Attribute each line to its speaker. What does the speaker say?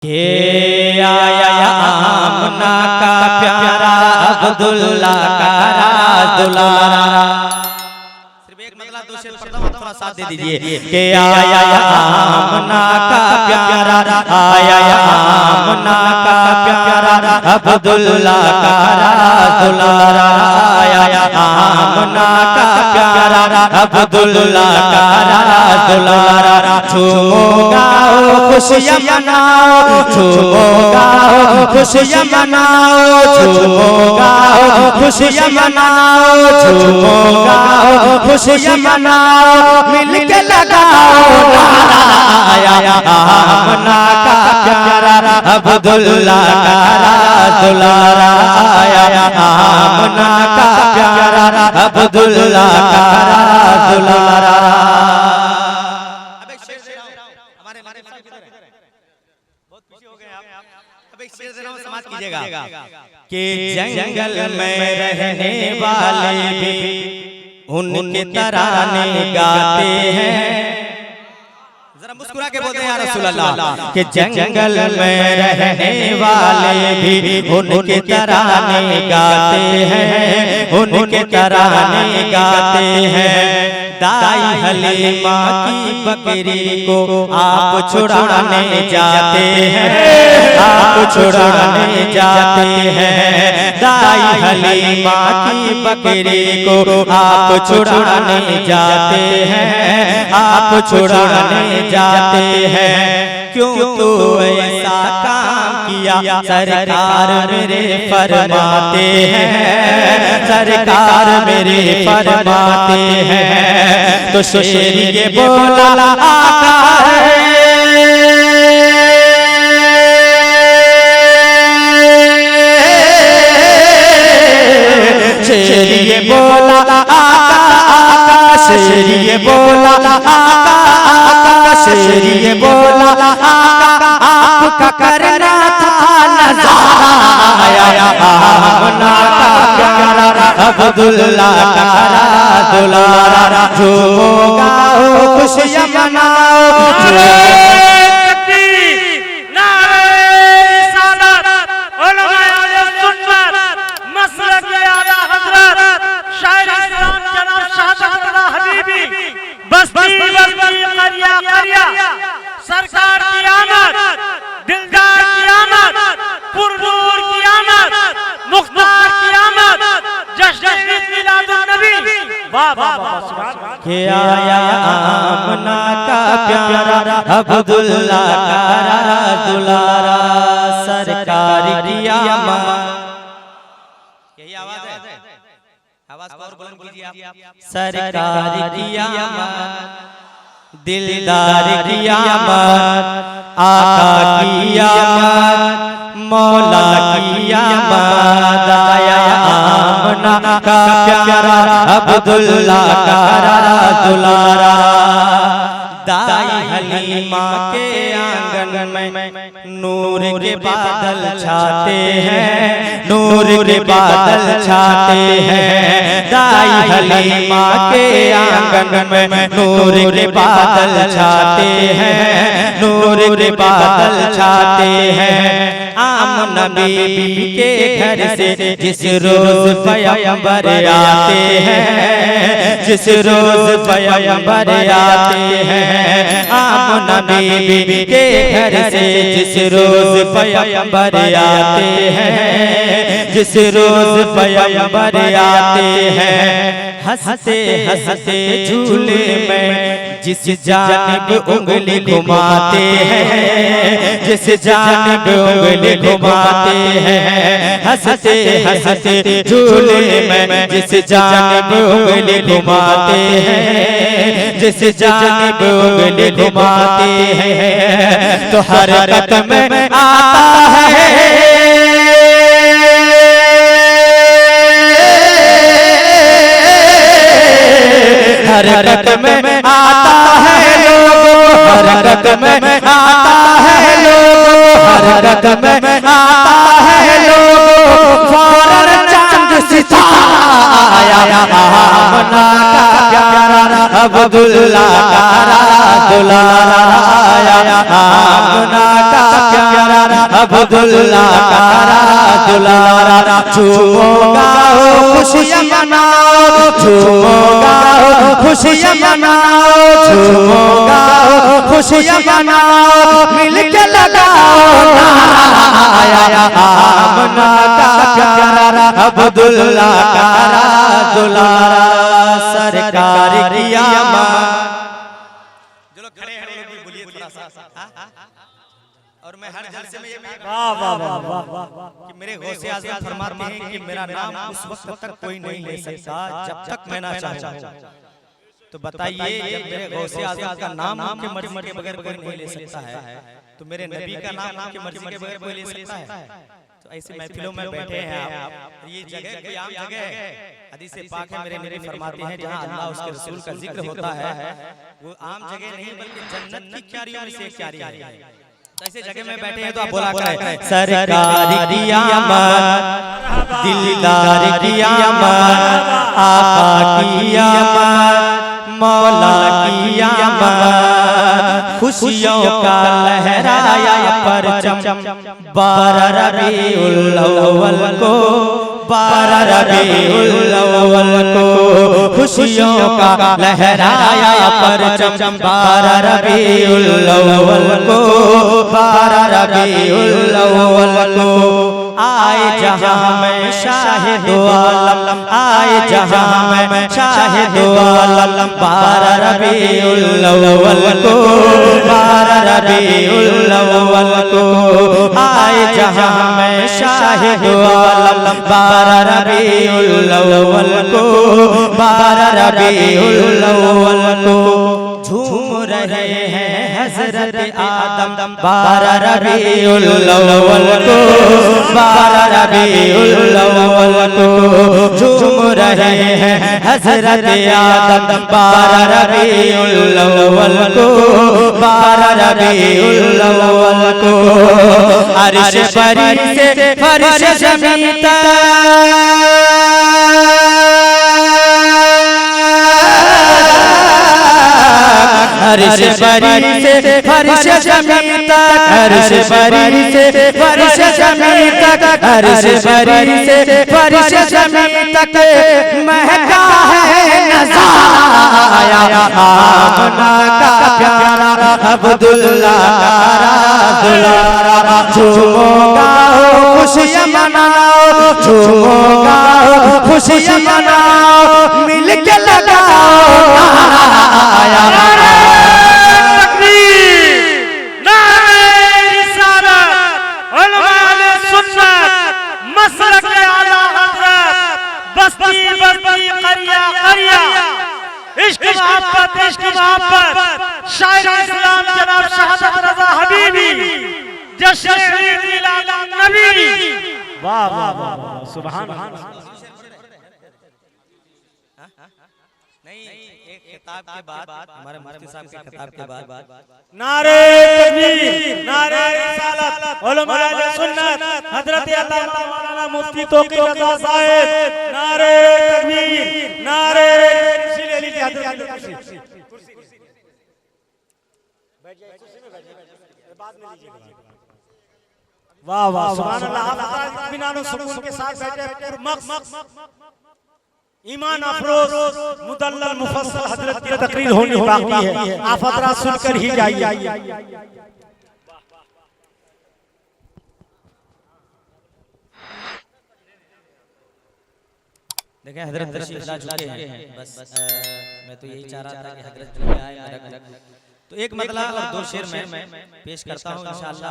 Speaker 1: के आया आमना का प्यारा अब्दुल्ला का दुलारा। सिर्फ एक मतलब दो शेर पढ़ता हूं, थोड़ा साथ दे दीजिए। के आया आमना का प्यारा, आया आमना का प्यारा अब्दुल्ला का दुलारा, आया आमना का प्यारा अब्दुल्ला का दुलारा। झूमो गाओ खुशियाँ मनाओ, झूमो गाओ खुशियाँ मनाओ, झूमो गाओ खुशियाँ मनाओ, झूमो गाओ खुशियाँ मनाओ, मिलके लगाओ नारा। आया आमना का प्यारा अब्दुल्ला का दुलारा, आया आमना का प्यारा अब्दुल्ला का दुलारा। कि जंगल में रहने वाले भी उनके तराने गाते हैं। जरा मुस्कुरा के बोलते हैं या रसूल अल्लाह। कि जंगल में रहने वाले भी उनके तराने गाते हैं, उनके तराने गाते हैं। दाई हलीमा की बकरी को आप छुड़ाने जाते हैं, आप छुड़ाने जाते हैं। दाई हलीमा की बकरी को आप छुड़ाने जाते हैं, आप छुड़ाने जाते हैं। क्यों तो ऐसा काम किया सरकार मेरे फरमाते हैं, सरकार मेरे फरमाते हैं। तो शेर ये बोला आका है, शेर ये बोला आका, शेर ये बोला आका, शेर ये बोला आका, आपका करना था नज़ारा। आया आमना का प्यारा अब्दुल्ला का दुलारा। झूमो गाओ खुशियाँ मनाओ,
Speaker 2: सरकार की आमद, दिलदार की आमद, पुरनूर की आमद, मुख्तार की आमद, जश्न मिलादुन नबी। वाह वाह वाह।
Speaker 1: के आया आमना का प्यारा अब्दुल्ला का दुलारा। सरकार की आमद, यही आवाज है, आवाज और बुलंद कीजिए आप। सरकार की आमद, दिलदार की आमद, आका की आमद, मौला की आमद। आया आमना का प्यारा अब्दुल्ला का दुलारा। दाई हलीमा के आंगन में नूर के बादल छाते हैं, नूर के बादल छाते हैं। दाई हलीमा के आंगन में नूर के बादल छाते हैं, नूर के बादल छाते हैं। आमना बीबी के घर से जिस रोज पैगंबर आते हैं, जिस रोज पैगंबर आते हैं। आमना बीबी के घर से जिस रोज पैगंबर आते हैं, जिस रोज पैगंबर आते हैं। हंसते हंसते झूले में जिस जानिब उंगली घुमाते हैं, जिस जानिब उंगली घुमाते हैं। हंसते हंसते झूले में जिस जानिब उंगली घुमाते हैं, जिस जानिब उंगली घुमाते हैं। तो हरकत में आता है, हरकत में आता है लोगों, हरकत में आता है लोगों, हरकत में आता है लोगों। फौरन चांद सितारा। आया आमना का प्यारा अब्दुल्ला का दुलारा। आया आमना का प्यारा अब्दुल्ला कारा दुलारा झूमो गाओ खुशियाँ मनाओ झूमो गाओ खुशियाँ मनाओ झूमो गाओ खुशियाँ मनाओ मिलके लगाओ नारा आमना का प्यारा अब्दुल्ला कारा दुलारा सरकार की आमद। जो लोग खड़े हैं वो लोग भी बोलिए थोड़ा सा। और मैं हर जलसे में ये
Speaker 2: वाह वाह वाह वाह वाह
Speaker 1: कि मेरे गौसे आज़म फरमाते हैं कि मेरा नाम उस वक्त तक कोई नहीं ले सकता जब तक मैं ना चाहूं। तो बताइए जब मेरे गौसे आज़म का नाम उनकी मर्जी के बगैर कोई नहीं ले सकता है तो मेरे नबी का नाम उनकी मर्जी के बगैर कोई ले सकता है? तो ऐसी महफिलों में बैठे हैं आप, ये जगह कोई आम जगह है? हदीस पाक है मेरे नबी फरमाते हैं जहां अल्लाह उसके रसूल का जिक्र होता है वो आम जगह नहीं बल्कि जन्नत की क्यारियों में से एक क्यारी है। तो ऐसे जगह में बैठे हैं तो आप बोला करें सरकार की आमद दिलदार की आमद आका की आमद मौला की आमद खुशियों का लहराया परचम 12 रबीउल अव्वल को 12 रबीउल अव्वल को खुशियों का लहराया परचम 12 रबीउल अव्वल को 12 रबीउल अव्वल को आए जहां में शाहिद आलम आए जहां में शाहिद आलम 12 रबीउल अव्वल को 12 रबीउल अव्वल को आए जहां में शाहिद आलम 12 रबीउल अव्वल को 12 रबीउल अव्वल को झूम रहे हैं हजरत आदम 12 रबीउल अव्वल को 12 रबीउल अव्वल को झूम रहे हैं हजरत आदम 12 रबीउल अव्वल को 12 रबीउल अव्वल को अर्श बरी से फर्श ज़मीन तक अर्श बरी से फर्श ज़मीन तक अर्श बरी से फर्श ज़मीन तक अर्श बरी से फर्श ज़मीन तक महका है नज़ारा आमना का प्यारा अब्दुल्ला कारा दुलारा झूमो गाओ खुशियाँ मनाओ झूमो गाओ खुशियाँ मनाओ मिलके लगाओ
Speaker 2: इश्क मोहब्बत शायर इस्लाम जनाब शहादत रज़ा हबीबी जश्न ईद मिलाद नबी। वाह वाह वाह सुभान अल्लाह।
Speaker 1: नहीं एक खिताब के बाद हमारे मुफ्ती साहब के खिताब के बाद
Speaker 2: नारे तकबीर नारे रिसालत उलमा सुन्नत हजरत अल्लामा मौलाना मुफ्ती तौक़ीर रज़ा साहब नारे तकबीर नारे वाह वाह सुभान अल्लाह। आप इत्मीनान और सुकून के साथ बैठे ईमान अफरोज मुदल्लल मुफस्सल हजरत की तकरीर होनी बाकी है, आप हजरात सुनकर ही जाइए।
Speaker 1: देखें हजरत तशरीफ ला चुके हैं बस मैं तो यही चाह रहा था कि हजरत जो आए तो एक मतला और 2 शेर में पेश करता हूँ इंशाअल्लाह।